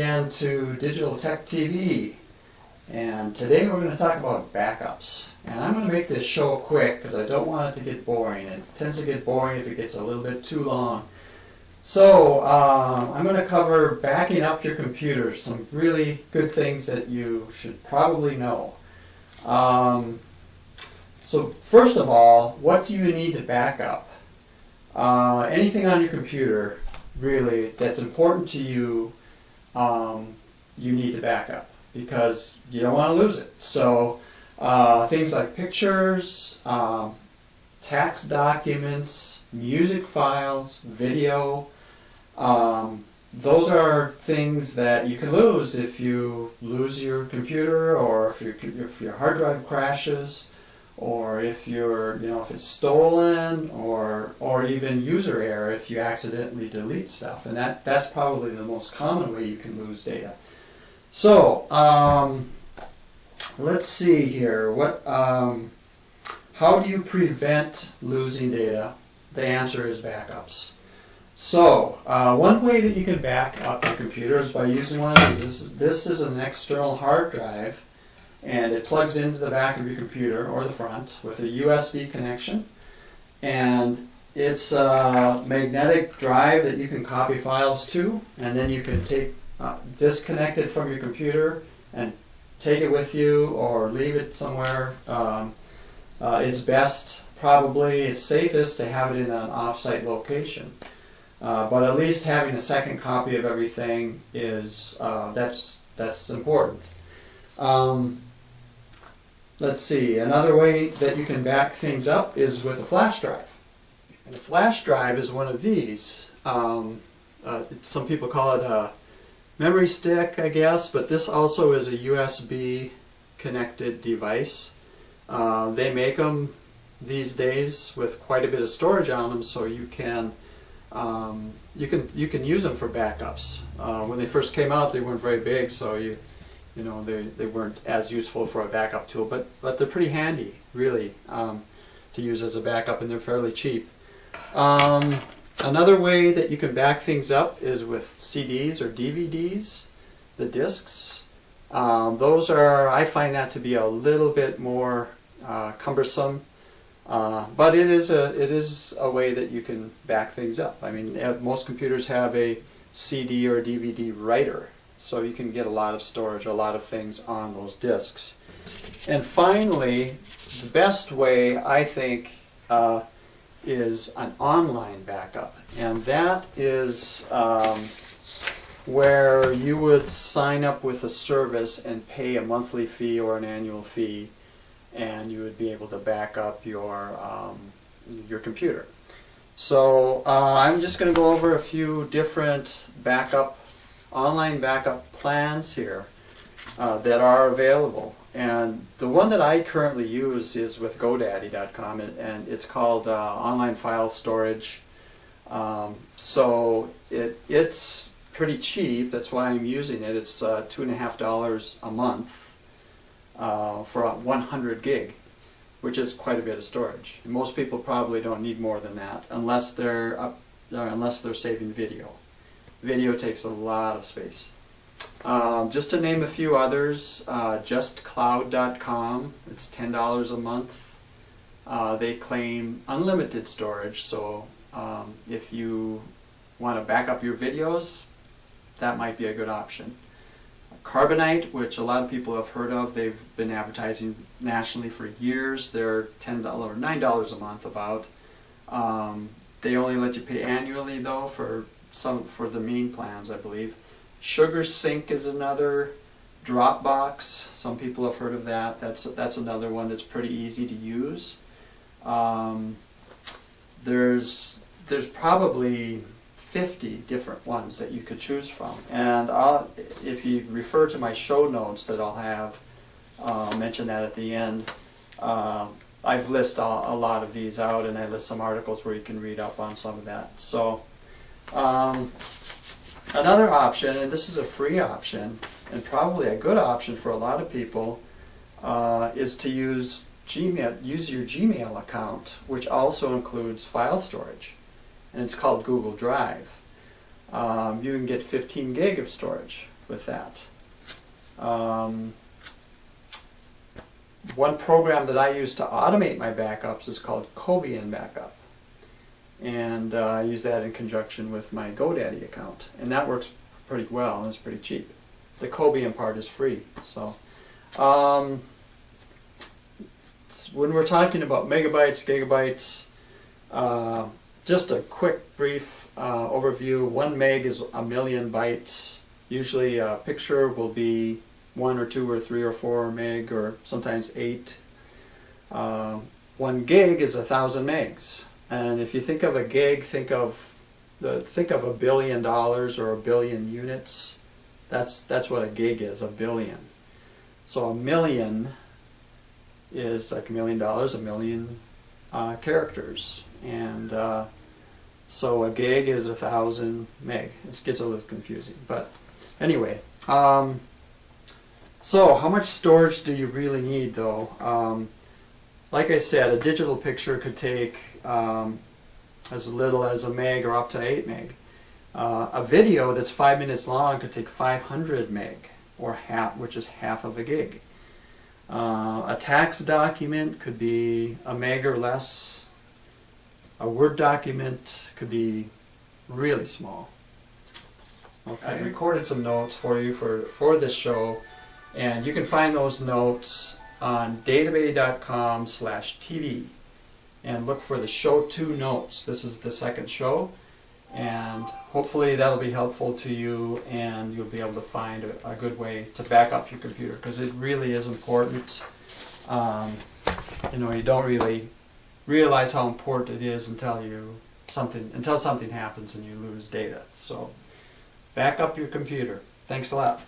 again to Digital Tech TV, and today we're going to talk about backups. And I'm going to make this show quick because I don't want it to get boring. It tends to get boring if it gets a little bit too long. So I'm going to cover backing up your computer, some really good things that you should probably know. So first of all, what do you need to back up? Anything on your computer really that's important to you, you need to back up because you don't want to lose it. So things like pictures, tax documents, music files, video, those are things that you can lose if you lose your computer, or if your hard drive crashes, or if if it's stolen, or even user error if you accidentally delete stuff. And that's probably the most common way you can lose data. So let's see here. How do you prevent losing data? The answer is backups. So one way that you can back up your computer is by using one of these. This is an external hard drive, and it plugs into the back of your computer, or the front, with a USB connection. And it's a magnetic drive that you can copy files to, and then you can disconnect it from your computer and take it with you or leave it somewhere. It's safest to have it in an off-site location. But at least having a second copy of everything is that's important. Let's see, another way that you can back things up is with a flash drive. And a flash drive is one of these. Some people call it a memory stick, I guess, but this also is a USB connected device. They make them these days with quite a bit of storage on them, so you can use them for backups. When they first came out, they weren't very big, so they weren't as useful for a backup tool, but they're pretty handy, really, to use as a backup, and they're fairly cheap. Another way that you can back things up is with CDs or DVDs, the discs. I find that to be a little bit more cumbersome, but it is a way that you can back things up. I mean, most computers have a CD or DVD writer, so you can get a lot of storage, a lot of things on those disks. And finally, the best way, I think, is an online backup. And that is where you would sign up with a service and pay a monthly fee or an annual fee, and you would be able to back up your computer. So I'm just going to go over a few different online backup plans here that are available. And the one that I currently use is with GoDaddy.com, and it's called Online File Storage. So it's pretty cheap. That's why I'm using it. It's $2.50 a month for 100 gig, which is quite a bit of storage. And most people probably don't need more than that, unless they're saving video. Video takes a lot of space. Just to name a few others, JustCloud.com, it's $10 a month. They claim unlimited storage, so if you want to back up your videos, that might be a good option. Carbonite, which a lot of people have heard of, they've been advertising nationally for years. They're $10 or $9 a month about. They only let you pay annually though for the main plans, I believe. SugarSync is another. Dropbox, some people have heard of that. That's another one that's pretty easy to use. There's probably 50 different ones that you could choose from. And if you refer to my show notes that I'll have, mention that at the end. I've listed a lot of these out, and I list some articles where you can read up on some of that. So another option, and this is a free option, and probably a good option for a lot of people, is to use your Gmail account, which also includes file storage, and it's called Google Drive. You can get 15 gig of storage with that. One program that I use to automate my backups is called Cobian Backup. And I use that in conjunction with my GoDaddy account. And that works pretty well, and it's pretty cheap. The Cobian part is free. So, when we're talking about megabytes, gigabytes, just a quick brief overview. 1 meg is 1,000,000 bytes. Usually a picture will be 1 or 2 or 3 or 4 meg, or sometimes 8. 1 gig is 1,000 megs. And if you think of a gig, think of $1 billion or 1 billion units. That's what a gig is, 1 billion. So 1,000,000 is like $1 million, 1,000,000 characters, and so a gig is 1,000 meg. It gets a little confusing, but anyway. So how much storage do you really need, though? Like I said, a digital picture could take as little as a meg or up to 8 meg. A video that's 5 minutes long could take 500 meg, or half, which is half of a gig. A tax document could be a meg or less. A Word document could be really small. Okay. I recorded some notes for you for this show, and you can find those notes on databay.com/TV, and look for the show 2 notes. This is the second show, and hopefully that'll be helpful to you, and you'll be able to find a good way to back up your computer, because it really is important. You know, you don't really realize how important it is until something happens and you lose data. So back up your computer. Thanks a lot.